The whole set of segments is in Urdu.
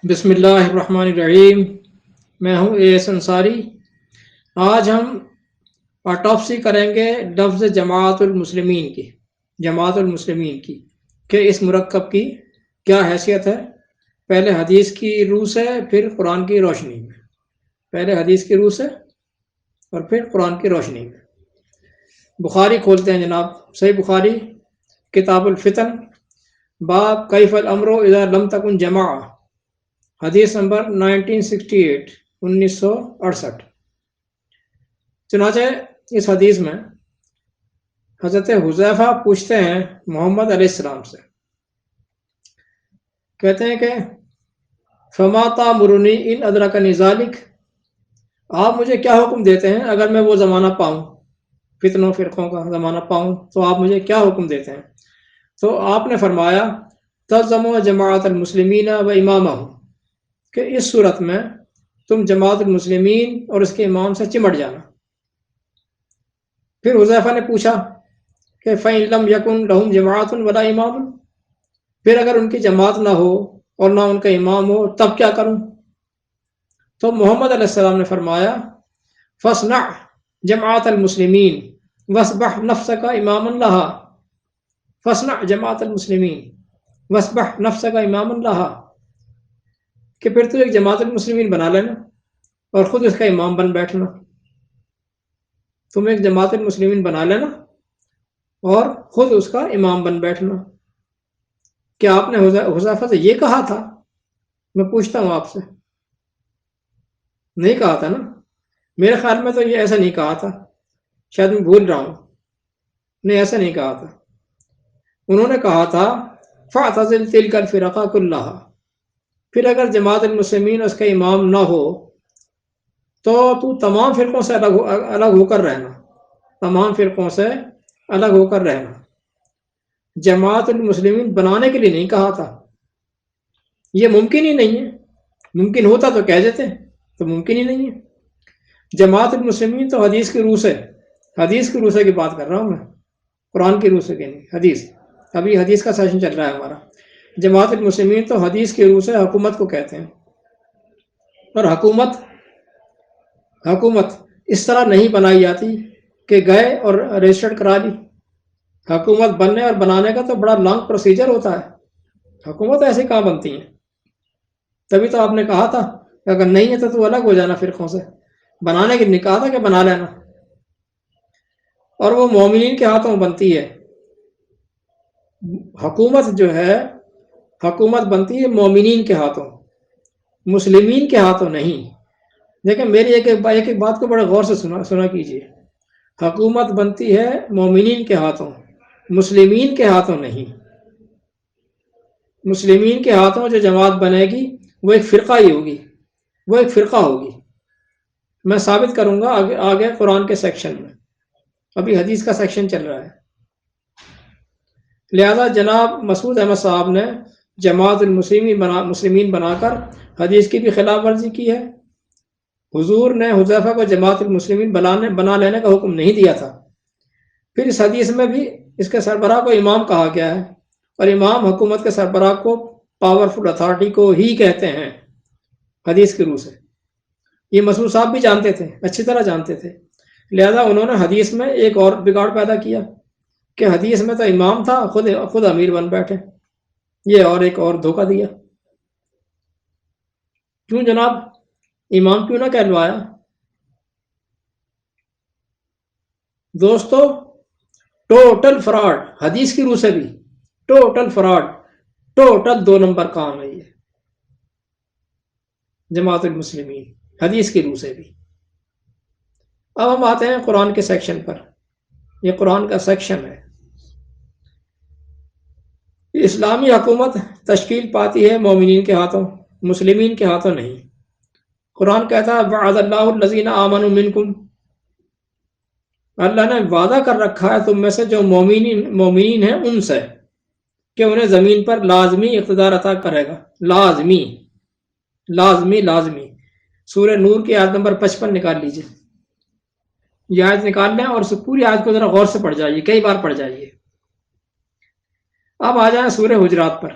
بسم اللہ الرحمن الرحیم۔ میں ہوں اے ایس انصاری۔ آج ہم آٹوپسی کریں گے لفظ جماعت المسلمین کی کہ اس مرکب کی کیا حیثیت ہے، پہلے حدیث کی روح سے پھر قرآن کی روشنی میں۔ پہلے حدیث کی روح سے اور پھر قرآن کی روشنی میں۔ بخاری کھولتے ہیں جناب، صحیح بخاری کتاب الفتن، باب کیف الامر اذا لم تکن جماعہ، حدیث نمبر 1968۔ چنانچہ اس حدیث میں حضرت حذیفہ پوچھتے ہیں محمد علیہ السلام سے، کہتے ہیں کہ فما تامرنی ان ادرکنی ذالک، آپ مجھے کیا حکم دیتے ہیں اگر میں وہ زمانہ پاؤں، فتنوں فرقوں کا زمانہ پاؤں تو آپ مجھے کیا حکم دیتے ہیں؟ تو آپ نے فرمایا تلزموا جماعت المسلمین و امامہم، کہ اس صورت میں تم جماعت المسلمین اور اس کے امام سے چمٹ جانا۔ پھر حذیفہ نے پوچھا کہ فَإِن لَمْ يَكُنْ لَهُمْ جَمَاعَةٌ وَلَا إِمَامٌ، پھر اگر ان کی جماعت نہ ہو اور نہ ان کا امام ہو تب کیا کروں؟ تو محمد علیہ السلام نے فرمایا فَاصْنَعْ جَمَاعَةَ الْمُسْلِمِينَ وَاصْبَحْ نَفْسَكَ إِمَامًا لَهَا، فَاصْنَعْ جَمَاعَةَ الْمُسْلِمِينَ وَاصْبَحْ نَفْسَكَ إِمَامًا لَهَا، کہ پھر تو ایک جماعت المسلمین بنا لینا اور خود اس کا امام بن بیٹھنا۔ تم ایک جماعت المسلمین بنا لینا اور خود اس کا امام بن بیٹھنا۔ کیا آپ نے حذیفہ سے یہ کہا تھا؟ میں پوچھتا ہوں آپ سے، نہیں کہا تھا نا؟ میرے خیال میں تو یہ ایسا نہیں کہا تھا، شاید میں بھول رہا ہوں، نہیں ایسا نہیں کہا تھا۔ انہوں نے کہا تھا فَاعْتَزِلْ تِلْكَ الْفِرَقَ كُلَّهَا، پھر اگر جماعت المسلمین اس کا امام نہ ہو تو تمام فرقوں سے الگ ہو کر رہنا، تمام فرقوں سے الگ ہو کر رہنا۔ جماعت المسلمین بنانے کے لیے نہیں کہا تھا، یہ ممکن ہی نہیں ہے، ممکن ہوتا تو کہہ دیتے، تو ممکن ہی نہیں ہے۔ جماعت المسلمین تو حدیث کی روح سے کی بات کر رہا ہوں میں، قرآن کی روح سے کہ نہیں، حدیث، ابھی حدیث کا سیشن چل رہا ہے ہمارا۔ جماعت المسلمین تو حدیث کی روح سے حکومت کو کہتے ہیں، اور حکومت اس طرح نہیں بنائی جاتی کہ گئے اور رجسٹرڈ کرا لی۔ حکومت بننے اور بنانے کا تو بڑا لانگ پروسیجر ہوتا ہے، حکومت ایسے کہاں بنتی ہیں؟ تبھی تو آپ نے کہا تھا کہ اگر نہیں ہے تو الگ ہو جانا فرقوں سے، بنانے کے لیے کہا تھا کہ بنا لینا، اور وہ مومنین کے ہاتھوں بنتی ہے۔ حکومت جو ہے، حکومت بنتی ہے مومنین کے ہاتھوں، مسلمین کے ہاتھوں نہیں۔ لیکن میری ایک بات کو بڑے غور سے سنا کیجیے، حکومت بنتی ہے مومنین کے ہاتھوں، مسلمین کے ہاتھوں نہیں۔ مسلمین کے ہاتھوں جو جماعت بنے گی وہ ایک فرقہ ہی ہوگی، وہ ایک فرقہ ہوگی۔ میں ثابت کروں گا آگے قرآن کے سیکشن میں، ابھی حدیث کا سیکشن چل رہا ہے۔ لہذا جناب مسعود احمد صاحب نے جماعت المسلمین بنا کر حدیث کی بھی خلاف ورزی کی ہے۔ حضور نے حذیفہ کو جماعت المسلمین بنا لینے کا حکم نہیں دیا تھا۔ پھر اس حدیث میں بھی اس کے سربراہ کو امام کہا گیا ہے، اور امام حکومت کے سربراہ کو پاورفل اتھارٹی کو ہی کہتے ہیں حدیث کی روح سے۔ یہ مسعود صاحب بھی جانتے تھے، اچھی طرح جانتے تھے۔ لہذا انہوں نے حدیث میں ایک اور بگاڑ پیدا کیا کہ حدیث میں تو امام تھا، خود امیر بن بیٹھے، یہ اور ایک اور دھوکہ دیا۔ کیوں جناب؟ امام کیوں نہ کہلوایا؟ دوستو ٹوٹل فراڈ، حدیث کی روح سے بھی ٹوٹل فراڈ، ٹوٹل 2 نمبر کام ہے یہ جماعت المسلمین، حدیث کی روح سے بھی۔ اب ہم آتے ہیں قرآن کے سیکشن پر، یہ قرآن کا سیکشن ہے۔ اسلامی حکومت تشکیل پاتی ہے مومنین کے ہاتھوں، مسلمین کے ہاتھوں نہیں۔ قرآن کہتا ہے وعد اللہ الذین آمنوا منکم، اللہ نے وعدہ کر رکھا ہے تم میں سے جو مومنین ہیں ان سے، کہ انہیں زمین پر لازمی اقتدار عطا کرے گا، لازمی لازمی لازمی۔ سورہ نور کی آیت نمبر 55 نکال لیجئے، یہ آیت نکال لیں اور پوری آیت کو ذرا غور سے پڑھ جائیے، کئی بار پڑھ جائیے۔ اب آ جائیں سورہ حجرات پر،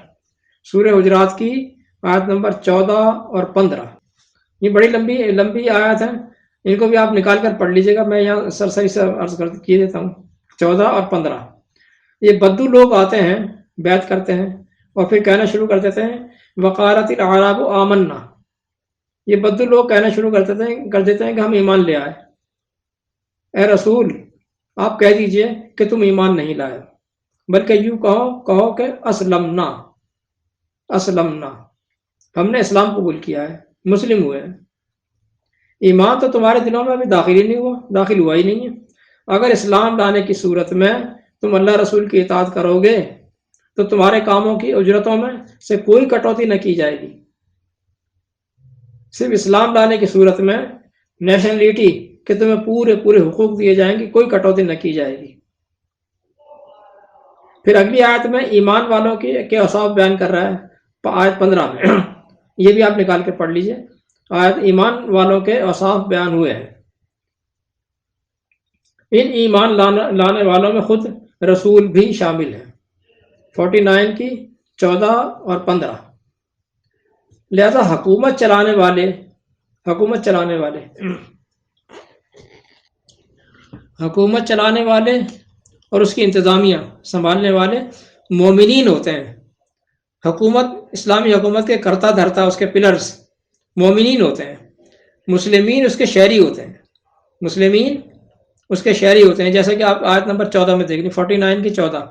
سورہ حجرات کی آیت نمبر 14 اور 15. یہ بڑی لمبی آیت ہیں، ان کو بھی آپ نکال کر پڑھ لیجیے گا، میں یہاں سرسری سے عرض کیے دیتا ہوں. 14 اور 15. یہ بدو لوگ آتے ہیں، بیعت کرتے ہیں، اور پھر کہنا شروع کر دیتے ہیں وقالت الاعراب آمنا. یہ بدو لوگ کہنا شروع کر دیتے ہیں کہ ہم ایمان لے آئے. اے رسول آپ کہہ دیجئے کہ تم ایمان نہیں لائے، بلکہ یوں کہو کہ اسلمنا، ہم نے اسلام قبول کیا ہے، مسلم ہوئے ہیں. ایمان تو تمہارے دلوں میں ابھی داخل ہوا ہی نہیں ہے. اگر اسلام لانے کی صورت میں تم اللہ رسول کی اطاعت کرو گے تو تمہارے کاموں کی اجرتوں میں سے کوئی کٹوتی نہ کی جائے گی. صرف اسلام لانے کی صورت میں نیشنلٹی کہ تمہیں پورے حقوق دیے جائیں گے، کوئی کٹوتی نہ کی جائے گی. پھر اگلی آیت میں ایمان والوں کے اوصاف بیان کر رہا ہے، آیت 15 میں. یہ بھی آپ نکال کے پڑھ لیجئے. آیت ایمان والوں کے اوصاف بیان ہوئے ہیں. ان ایمان لانے والوں میں خود رسول بھی شامل ہیں. 49 کی 14 اور 15. لہذا حکومت چلانے والے اور اس کی انتظامیہ سنبھالنے والے مومنین ہوتے ہیں. اسلامی حکومت کے کرتا دھرتا، اس کے پلرز مومنین ہوتے ہیں. مسلمین اس کے شہری ہوتے ہیں. جیسا کہ آپ آیت نمبر 14 میں دیکھ لیں، 49 کی 14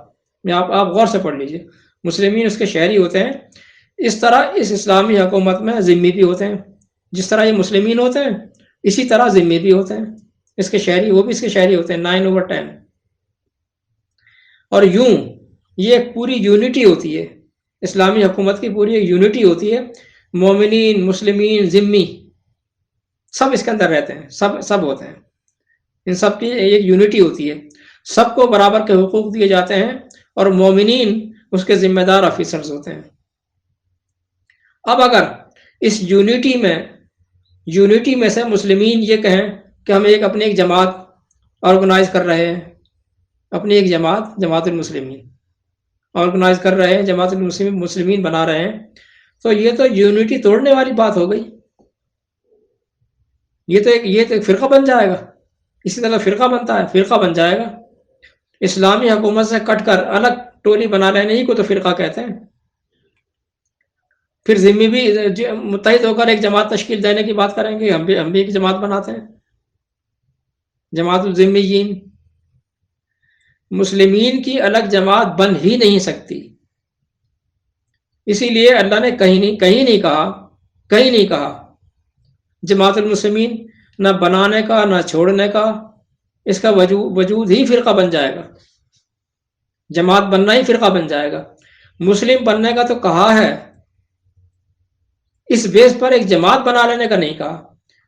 میں آپ غور سے پڑھ لیجئے. مسلمین اس کے شہری ہوتے ہیں. اس طرح اس اسلامی حکومت میں ذمہ بھی ہوتے ہیں. جس طرح یہ مسلمین ہوتے ہیں اسی طرح ذمہ بھی ہوتے ہیں. اس کے شہری، وہ بھی اس کے شہری ہوتے ہیں. 9/10. اور یوں یہ ایک پوری یونٹی ہوتی ہے، اسلامی حکومت کی پوری ایک یونٹی ہوتی ہے. مومنین، مسلمین، ذمی سب اس کے اندر رہتے ہیں، سب ہوتے ہیں. ان سب کی ایک یونٹی ہوتی ہے. سب کو برابر کے حقوق دیے جاتے ہیں اور مومنین اس کے ذمہ دار آفیسرز ہوتے ہیں. اب اگر اس یونٹی میں سے مسلمین یہ کہیں کہ ہم اپنی ایک جماعت آرگنائز کر رہے ہیں، اپنی ایک جماعت المسلمین آرگنائز کر رہے ہیں، جماعت المسلمین بنا رہے ہیں، تو یہ تو یونٹی توڑنے والی بات ہو گئی. یہ تو ایک فرقہ بن جائے گا. اسی طرح فرقہ بنتا ہے، فرقہ بن جائے گا. اسلامی حکومت سے کٹ کر الگ ٹولی بنا لینے ہی کو تو فرقہ کہتے ہیں. پھر ذمہ بھی متحد ہو کر ایک جماعت تشکیل دینے کی بات کریں گے. ہم بھی ایک جماعت بناتے ہیں، جماعت الذمیین. مسلمین کی الگ جماعت بن ہی نہیں سکتی. اسی لیے اللہ نے کہیں نہیں کہا جماعت المسلمین، نہ بنانے کا نہ چھوڑنے کا. اس کا وجود ہی فرقہ بن جائے گا. جماعت بننا ہی فرقہ بن جائے گا. مسلم بننے کا تو کہا ہے، اس بیس پر ایک جماعت بنا لینے کا نہیں کہا.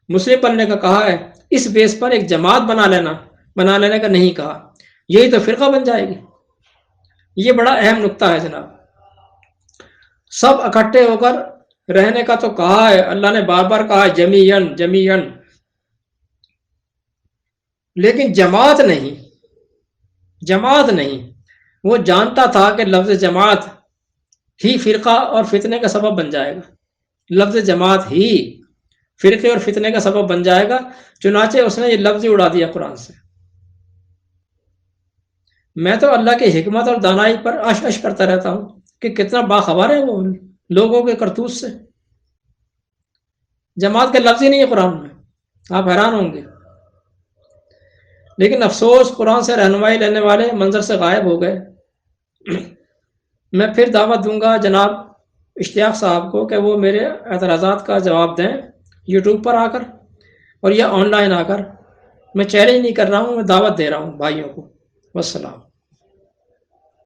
مسلم بننے کا کہا ہے، اس بیس پر ایک جماعت بنا لینے کا نہیں کہا. یہی تو فرقہ بن جائے گی. یہ بڑا اہم نقطہ ہے جناب. سب اکٹھے ہو کر رہنے کا تو کہا ہے، اللہ نے بار بار کہا ہے جمیعن، لیکن جماعت نہیں. وہ جانتا تھا کہ لفظ جماعت ہی فرقہ اور فتنے کا سبب بن جائے گا. لفظ جماعت ہی فرقے اور فتنے کا سبب بن جائے گا. چنانچہ اس نے یہ لفظ ہی اڑا دیا قرآن سے. میں تو اللہ کی حکمت اور دانائی پر عش کرتا رہتا ہوں کہ کتنا باخبر ہے وہ لوگوں کے کرتوت سے. جماعت کا لفظ ہی نہیں ہے قرآن میں. آپ حیران ہوں گے. لیکن افسوس قرآن سے رہنمائی لینے والے منظر سے غائب ہو گئے. میں پھر دعوت دوں گا جناب اشتیاق صاحب کو کہ وہ میرے اعتراضات کا جواب دیں یوٹیوب پر آ کر اور یا آن لائن آ کر. میں چیلنج نہیں کر رہا ہوں، میں دعوت دے رہا ہوں بھائیوں کو. والسلام.